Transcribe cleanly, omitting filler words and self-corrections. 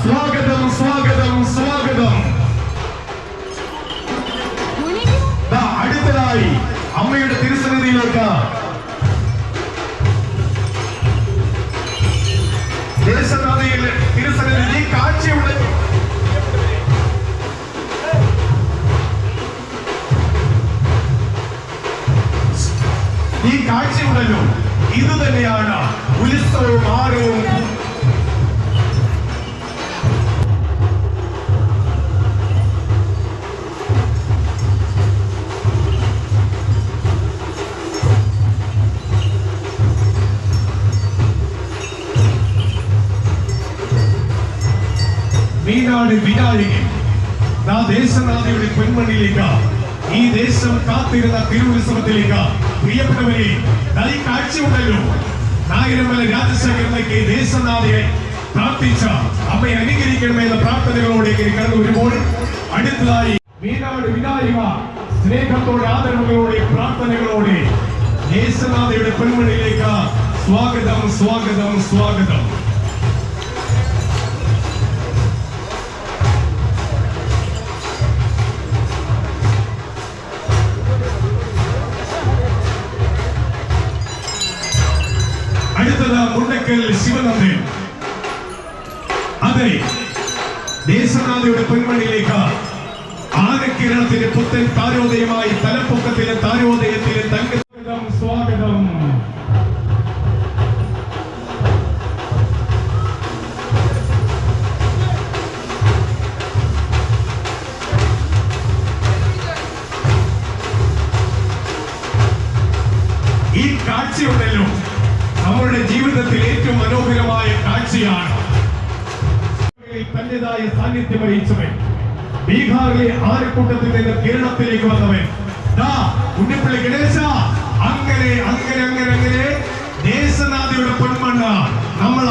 സ്വാഗതം സ്വാഗതം സ്വാഗതം. അടുത്തതായി അമ്മയുടെ തിരുസന്നിധിയിലേക്ക് ദേശനാഥയിൽ തിരുസന്നിധി ഈ കാഴ്ചയുടെ കാഴ്ചയുണ്ടല്ലോ, ഇത് തന്നെയാണ് ഉത്സവവും ആരവും. മീനാട് വിനായകൻ ദേശനാഥയുടെ പൊന്മണിയിലേക്ക്, ഈ ദേശം കാത്തിരുന്ന തിരുവുത്സവത്തിലേക്ക് പ്രിയപ്പെട്ടവരെ ഈ കാഴ്ചയുണ്ടല്ലോ. നായരമല രാജശേഖരനേക്ക് ദേശനാഥയെ പ്രാർത്ഥിച്ച അമ്മയെ അനുകരിക്കണമെന്ന പ്രാർത്ഥനകളോടേക്ക് കടന്നു വരുമ്പോൾ അടുത്തതായി മീനാട് വിനായക സ്നേഹത്തോടെ ആദരവുകളോടെ പ്രാർത്ഥനകളോടെ ദേശനാഥയുടെ പൊന്മണിയിലേക്ക് സ്വാഗതം സ്വാഗതം സ്വാഗതം. അടുത്തത് മുണ്ടക്കൽ ശിവനന്ദൻ. അതെ, ദേശനാഥയുടെ പൊന്മണിയിലേക്ക് ആനക്കിരണത്തിന്റെ പുത്തൻ താരോദയമായി തലപ്പൊക്കത്തിലെ താരോദയത്തിലെ തങ്കം സ്വാഗതം. ഈ കാഴ്ചയുണ്ടല്ലോ നമ്മുടെ ജീവിതത്തിൽ ഏറ്റവും മനോഹരമായ കാഴ്ചയാണ്. തന്റേതായ സാന്നിധ്യം അറിയിച്ചവൻ, ബീഹാറിലെ ആനക്കൂട്ടത്തിൽ നിന്ന് കേരളത്തിലേക്ക് വന്നവൻ ഉണ്ണിപ്പള്ളി ഗണേശ. അങ്ങനെ അങ്ങനെ അങ്ങനെ അങ്ങനെ ദേശനാഥയുടെ പൊന്മണ്ണ നമ്മൾ